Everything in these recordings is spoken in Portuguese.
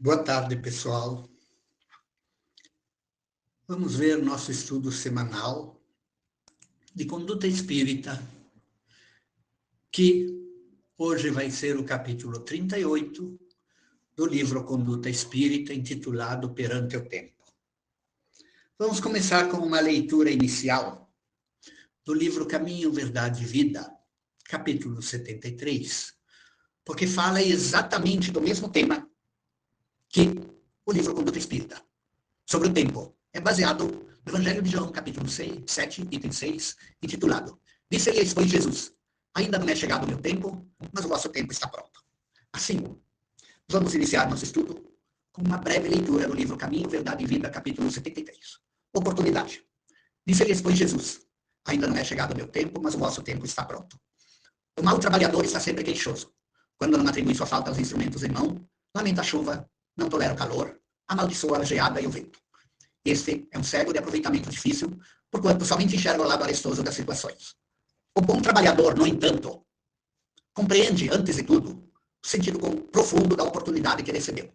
Boa tarde, pessoal. Vamos ver nosso estudo semanal de conduta espírita, que hoje vai ser o capítulo 38 do livro Conduta Espírita, intitulado Perante o Tempo. Vamos começar com uma leitura inicial do livro Caminho, Verdade e Vida, capítulo 73, porque fala exatamente do mesmo tema que o livro Conduta Espírita, sobre o tempo. É baseado no Evangelho de João, capítulo 6, 7, item 6, intitulado: Disse-lhes, pois, Jesus: Ainda não é chegado o meu tempo, mas o vosso tempo está pronto. Assim, vamos iniciar nosso estudo com uma breve leitura do livro Caminho, Verdade e Vida, capítulo 73. Oportunidade. Disse-lhes, pois, Jesus: Ainda não é chegado o meu tempo, mas o vosso tempo está pronto. O mau trabalhador está sempre queixoso. Quando não atribui sua falta aos instrumentos em mão, lamenta a chuva, não tolera o calor, amaldiçoa a geada e o vento. Este é um cego de aproveitamento difícil, porquanto somente enxerga o lado arestoso das situações. O bom trabalhador, no entanto, compreende, antes de tudo, o sentido profundo da oportunidade que recebeu.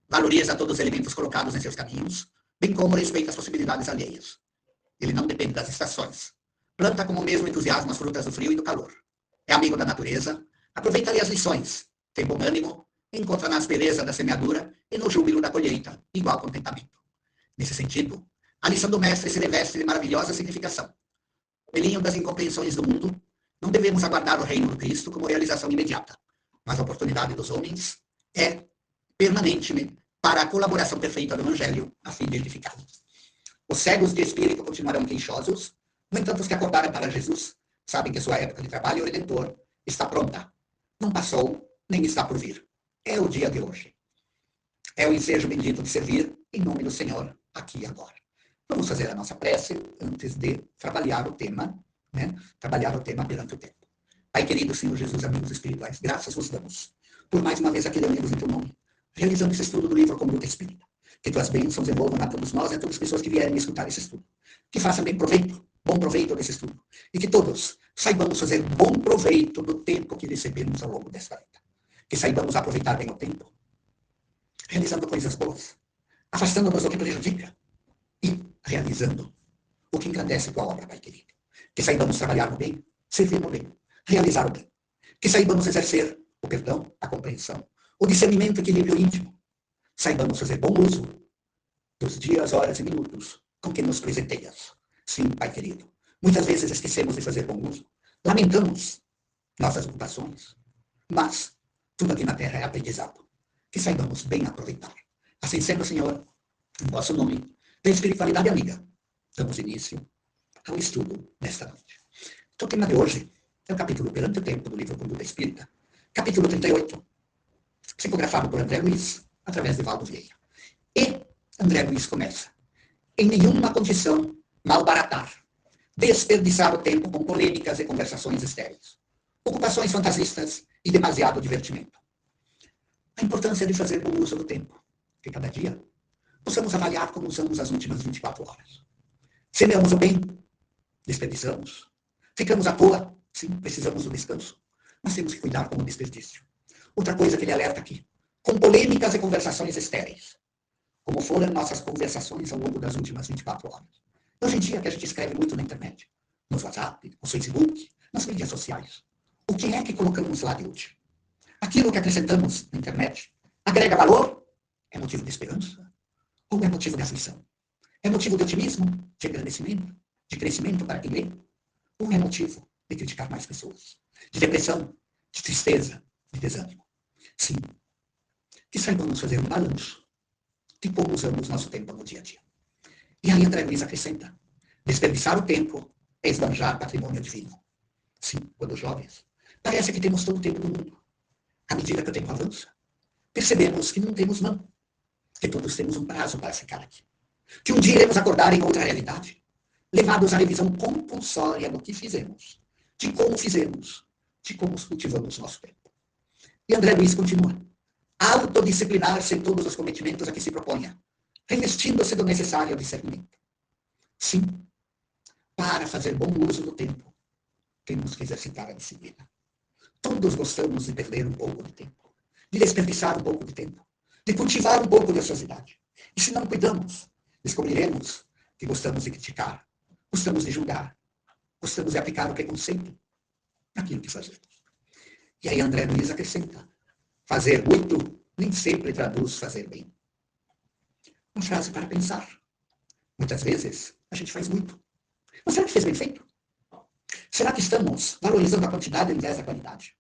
Valoriza todos os elementos colocados em seus caminhos, bem como respeita as possibilidades alheias. Ele não depende das estações. Planta com o mesmo entusiasmo as frutas do frio e do calor. É amigo da natureza, aproveita-lhe as lições, tem bom ânimo, encontra na aspereza da semeadura e no júbilo da colheita igual contentamento. Nesse sentido, a lição do mestre se reveste de maravilhosa significação. Pelinho das incompreensões do mundo, não devemos aguardar o reino do Cristo como realização imediata, mas a oportunidade dos homens é permanentemente para a colaboração perfeita do Evangelho, a fim de edificá-los. Os cegos de espírito continuarão queixosos, no entanto, os que acordaram para Jesus sabem que sua época de trabalho ao Redentor está pronta. Não passou, nem está por vir. É o dia de hoje. É o ensejo bendito de servir em nome do Senhor, aqui e agora. Vamos fazer a nossa prece antes de trabalhar o tema, Trabalhar o tema perante o tempo. Pai querido, Senhor Jesus, amigos espirituais, graças vos damos por mais uma vez aqui reunidos em teu nome, realizando esse estudo do livro Conduta Espírita. Que tuas bênçãos envolvam a todos nós e a todas as pessoas que vierem escutar esse estudo. Que façam bem proveito, bom proveito desse estudo. E que todos saibamos fazer bom proveito do tempo que recebemos ao longo desta vida. Que saibamos aproveitar bem o tempo, realizando coisas boas, afastando-nos do que prejudica e realizando o que engrandece tua obra, Pai querido. Que saibamos trabalhar no bem, servir no bem, realizar o bem. Que saibamos exercer o perdão, a compreensão, o discernimento e equilíbrio íntimo. Saibamos fazer bom uso dos dias, horas e minutos com que nos presenteias. Sim, Pai querido. Muitas vezes esquecemos de fazer bom uso. Lamentamos nossas ocupações. Mas tudo aqui na terra é aprendizado. Que saibamos bem aproveitar. Assim sendo, Senhor, em vosso nome, da espiritualidade amiga, damos início ao estudo nesta noite. O tema de hoje é o capítulo Perante o Tempo do livro Conduta Espírita, capítulo 38, psicografado por André Luiz, através de Valdo Vieira. E André Luiz começa: em nenhuma condição malbaratar, desperdiçar o tempo com polêmicas e conversações estéreis, ocupações fantasistas e demasiado divertimento. A importância de fazer bom uso do tempo, que cada dia possamos avaliar como usamos as últimas 24 horas. Semeamos o bem, desperdiçamos. Ficamos à toa, sim, precisamos do descanso, mas temos que cuidar com o desperdício. Outra coisa que ele alerta aqui: com polêmicas e conversações estéreis, como foram nossas conversações ao longo das últimas 24 horas. Hoje em dia, que a gente escreve muito na internet, no WhatsApp, no Facebook, nas mídias sociais. O que é que colocamos lá de útil? Aquilo que acrescentamos na internet agrega valor? É motivo de esperança? Ou é motivo de aflição? É motivo de otimismo, de agradecimento, de crescimento para quem lê? Ou é motivo de criticar mais pessoas? De depressão, de tristeza, de desânimo? Sim, que saibamos fazer um balanço de como usamos nosso tempo no dia a dia. E aí André Luiz acrescenta: desperdiçar o tempo é esbanjar patrimônio divino. Sim, quando jovens, parece que temos todo o tempo do mundo. À medida que o tempo avança, percebemos que não temos não, que todos temos um prazo para ficar aqui. Que um dia iremos acordar em outra realidade, levados à revisão compulsória do que fizemos, de como cultivamos nosso tempo. E André Luiz continua: autodisciplinar-se em todos os cometimentos a que se proponha, revestindo-se do necessário discernimento. Sim, para fazer bom uso do tempo, temos que exercitar a disciplina. Todos gostamos de perder um pouco de tempo, de desperdiçar um pouco de tempo. de cultivar um pouco de ociosidade. E se não cuidamos, descobriremos que gostamos de criticar, gostamos de julgar, gostamos de aplicar o preconceito naquilo que fazemos. E aí André Luiz acrescenta, fazer muito nem sempre traduz fazer bem. Uma frase para pensar. Muitas vezes a gente faz muito. Mas será que fez bem feito? Será que estamos valorizando a quantidade ao invés da qualidade?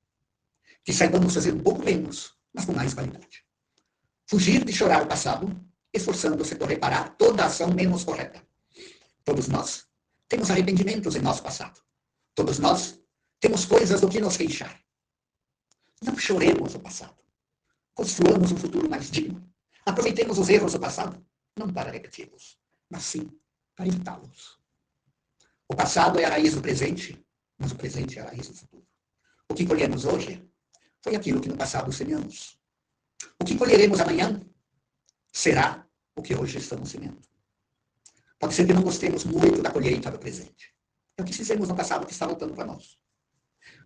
Que saibamos fazer um pouco menos, mas com mais qualidade. Fugir de chorar o passado, esforçando-se por reparar toda a ação menos correta. Todos nós temos arrependimentos em nosso passado. Todos nós temos coisas do que nos queixar. Não choremos o passado. Construamos um futuro mais digno. Aproveitemos os erros do passado, não para repeti-los, mas sim para evitá-los. O passado é a raiz do presente, mas o presente é a raiz do futuro. O que colhemos hoje foi aquilo que no passado semeamos. O que colheremos amanhã será o que hoje estamos semeando. Pode ser que não gostemos muito da colheita do presente. É o que fizemos no passado que está voltando para nós.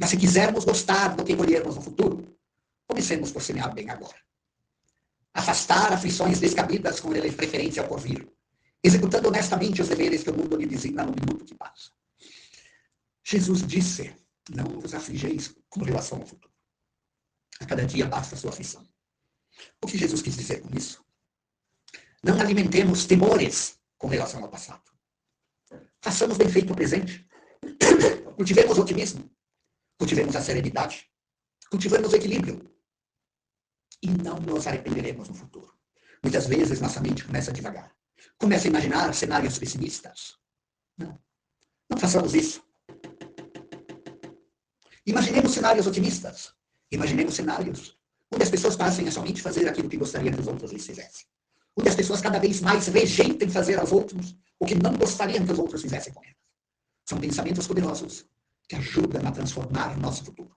Mas se quisermos gostar do que colhermos no futuro, comecemos por semear bem agora. Afastar aflições descabidas com preferência ao porvir, executando honestamente os deveres que o mundo lhe designa no minuto que passa. Jesus disse, não vos afligeis com relação ao futuro. A cada dia basta a sua aflição. O que Jesus quis dizer com isso? Não alimentemos temores com relação ao passado. Façamos bem feito o presente. Cultivemos o otimismo. Cultivemos a serenidade. Cultivemos o equilíbrio. E não nos arrependeremos no futuro. Muitas vezes nossa mente começa a divagar. Começa a imaginar cenários pessimistas. Não. Não façamos isso. Imaginemos cenários otimistas. Imaginemos cenários onde as pessoas passem a somente fazer aquilo que gostariam que os outros lhes fizessem. Onde as pessoas cada vez mais rejeitem fazer aos outros o que não gostariam que os outros fizessem com elas. São pensamentos poderosos que ajudam a transformar o nosso futuro.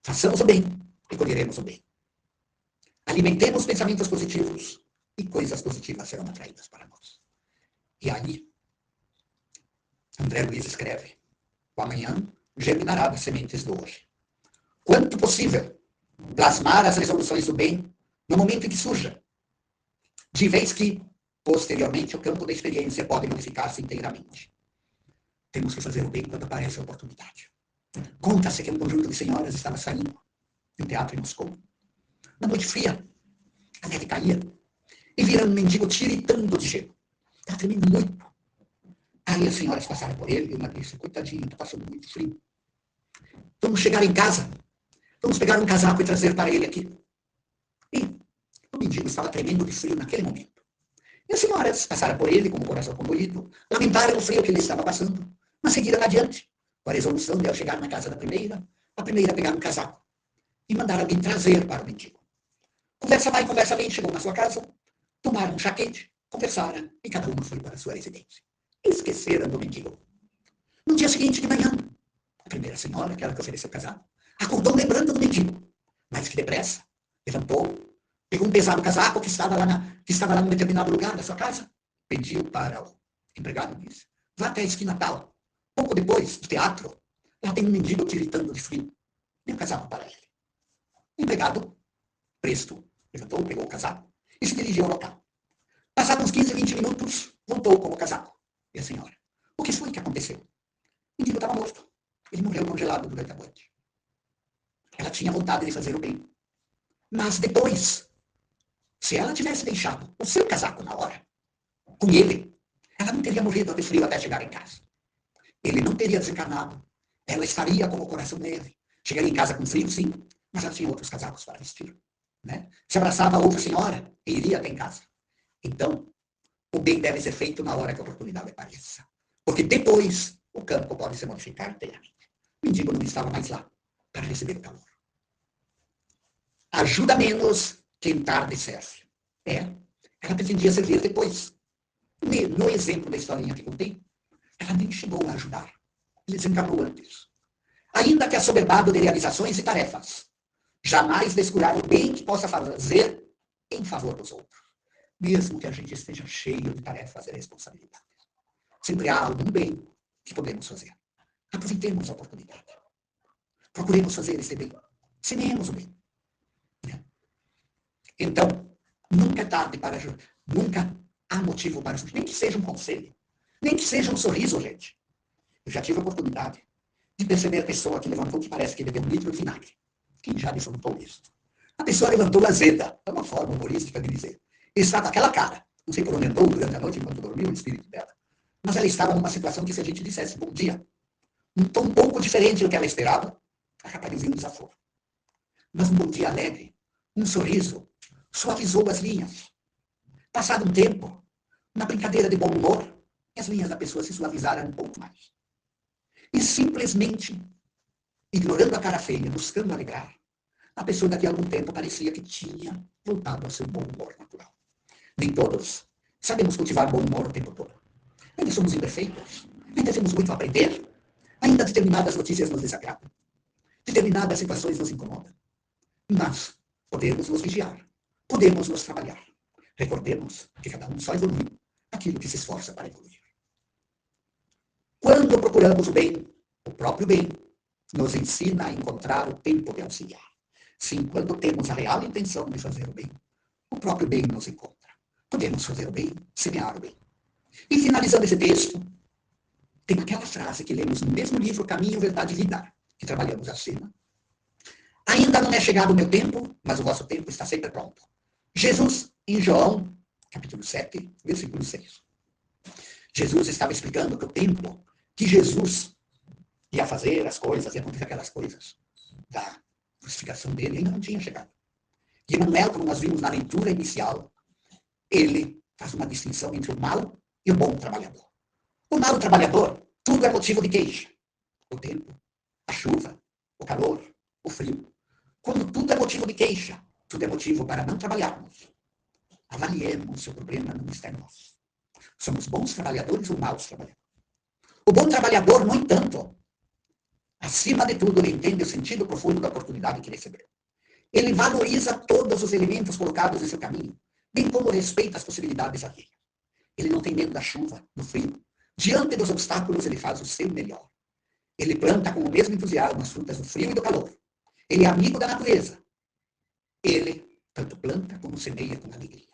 Façamos o bem e colheremos o bem. Alimentemos pensamentos positivos e coisas positivas serão atraídas para nós. E aí, André Luiz escreve, o amanhã germinará das sementes do hoje. Quanto possível, plasmar as resoluções do bem no momento em que surja, de vez que, posteriormente, o campo da experiência pode modificar-se inteiramente. Temos que fazer o bem quando aparece a oportunidade. Conta-se que um conjunto de senhoras estava saindo de um teatro em Moscou. Na noite fria, a neve caía, e viram um mendigo tiritando de gelo. Estava tremendo muito. Aí as senhoras passaram por ele e uma disse, coitadinho, está passando muito frio. Vamos chegar em casa, vamos pegar um casaco e trazer para ele aqui. E o mendigo estava tremendo de frio naquele momento. E as senhoras passaram por ele com o coração condoído, lamentaram o frio que ele estava passando, mas seguiram adiante, com a resolução de, ao chegar na casa da primeira, a primeira pegar um casaco e mandar alguém trazer para o mendigo. Conversa vai, conversa vem, chegou na sua casa, tomaram um chá quente, conversaram e cada uma foi para a sua residência. Esqueceram do mendigo. No dia seguinte de manhã, a primeira senhora, aquela que ofereceu o casaco, acordou lembrando do mendigo, mas que depressa, levantou, pegou um pesado casaco que estava lá num determinado lugar da sua casa, pediu para o empregado, disse, vá até a esquina tal. Pouco depois do teatro, lá tem um mendigo tiritando de frio. Dê um casaco para ele. O empregado, presto, levantou, pegou o casaco e se dirigiu ao local. Passados uns 15, 20 minutos, voltou com o casaco. E a senhora, o que foi que aconteceu? O mendigo estava morto. Ele morreu congelado durante a noite. Ela tinha vontade de fazer o bem. Mas depois, se ela tivesse deixado o seu casaco na hora, com ele, ela não teria morrido de frio até chegar em casa. Ele não teria desencarnado. Ela estaria com o coração leve. Chegaria em casa com frio, sim, mas ela tinha outros casacos para vestir. Né? Se abraçava a outra senhora e iria até em casa. Então, o bem deve ser feito na hora que a oportunidade apareça. Porque depois, o campo pode se modificar inteiramente. O mendigo não estava mais lá para receber o calor. Ajuda menos quem tarde serve. Ela pretendia servir depois. No exemplo da historinha que contei, ela nem chegou a ajudar. Ele desencarnou antes. Ainda que assoberbado de realizações e tarefas, jamais descurar o bem que possa fazer em favor dos outros. Mesmo que a gente esteja cheio de tarefas e responsabilidades. Sempre há algum bem que podemos fazer. Aproveitemos a oportunidade. Procuremos fazer esse bem. Semeemos o bem. Então, Nunca é tarde para ajudar. Nunca há motivo para fugir. Nem que seja um conselho. Nem que seja um sorriso, gente. Eu já tive a oportunidade de perceber a pessoa que levantou que parece que bebeu um litro de vinagre. Quem já desfrutou isso? A pessoa levantou azeda. É uma forma humorística de dizer. E está com aquela cara. Não sei por onde andou durante a noite enquanto dormiu o espírito dela. Mas ela estava numa situação que se a gente dissesse bom dia, um tom um pouco diferente do que ela esperava, a rapazinha desafou. Mas um bom dia alegre, um sorriso, suavizou as linhas. Passado um tempo, uma brincadeira de bom humor, as linhas da pessoa se suavizaram um pouco mais. E simplesmente, ignorando a cara feia, buscando alegrar, a pessoa daqui a algum tempo parecia que tinha voltado ao seu bom humor natural. Nem todos sabemos cultivar bom humor o tempo todo. Ainda somos imperfeitos, ainda temos muito a aprender, ainda determinadas notícias nos desagradam, determinadas situações nos incomodam. Mas podemos nos vigiar, podemos nos trabalhar. Recordemos que cada um só evolui aquilo que se esforça para evoluir. Quando procuramos o bem, o próprio bem nos ensina a encontrar o tempo de auxiliar. Sim, quando temos a real intenção de fazer o bem, o próprio bem nos encontra. Podemos fazer o bem, semear o bem. E finalizando esse texto, tem aquela frase que lemos no mesmo livro Caminho, Verdade e Vida, que trabalhamos acima. Ainda não é chegado o meu tempo, mas o vosso tempo está sempre pronto. Jesus, em João, capítulo 7, versículo 6. Jesus estava explicando que o tempo que Jesus ia fazer as coisas, ia acontecer aquelas coisas da crucificação dele, ainda não tinha chegado. E Emmanuel, como nós vimos na leitura inicial, ele faz uma distinção entre o mau e o bom trabalhador. O mau trabalhador, tudo é motivo de queixa. O tempo, a chuva, o calor, o frio. Quando tudo é motivo de queixa, tudo é motivo para não trabalharmos. Avaliemos se o problema não está em nós. Somos bons trabalhadores ou maus trabalhadores? O bom trabalhador, no entanto, acima de tudo, ele entende o sentido profundo da oportunidade que recebeu. Ele valoriza todos os elementos colocados em seu caminho, bem como respeita as possibilidades alheias. Ele não tem medo da chuva, do frio. Diante dos obstáculos, ele faz o seu melhor. Ele planta com o mesmo entusiasmo as frutas do frio e do calor. Ele é amigo da natureza. Ele tanto planta como semeia com alegria.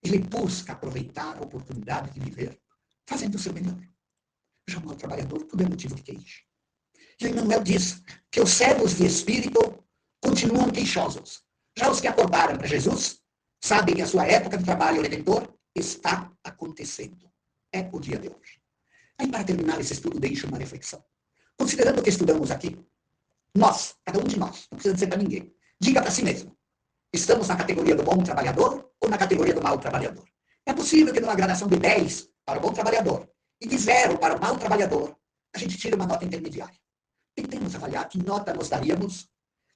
Ele busca aproveitar a oportunidade de viver, fazendo o seu melhor. Já o mau trabalhador, tudo é motivo de queixa. E Emmanuel diz que os cegos de espírito continuam queixosos. Já os que acordaram para Jesus sabem que a sua época de trabalho redentor está acontecendo. É o dia de hoje. Aí, para terminar esse estudo, deixo uma reflexão. Considerando o que estudamos aqui, nós, cada um de nós, não precisa dizer para ninguém, diga para si mesmo, estamos na categoria do bom trabalhador ou na categoria do mau trabalhador? É possível que numa gradação de 10 para o bom trabalhador e de 0 para o mau trabalhador, a gente tire uma nota intermediária. Tentemos avaliar que nota nós daríamos,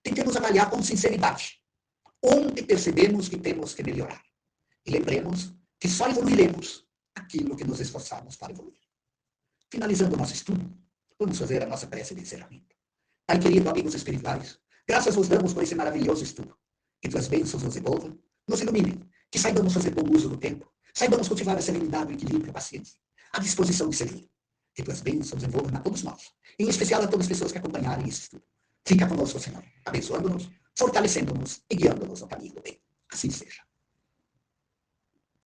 tentemos avaliar com sinceridade, onde percebemos que temos que melhorar. E lembremos que só evoluiremos aquilo que nos esforçarmos para evoluir. Finalizando o nosso estudo, vamos fazer a nossa prece de encerramento. Pai querido, amigos espirituais, graças vos damos por esse maravilhoso estudo. Que tuas bênçãos nos envolvam, nos iluminem, que saibamos fazer bom uso do tempo, saibamos cultivar a serenidade, o equilíbrio, a paciência, a disposição de servir. Que tuas bênçãos envolvam a todos nós, em especial a todas as pessoas que acompanharem esse estudo. Fica conosco, Senhor, abençoando-nos, fortalecendo-nos e guiando-nos ao caminho do bem. Assim seja.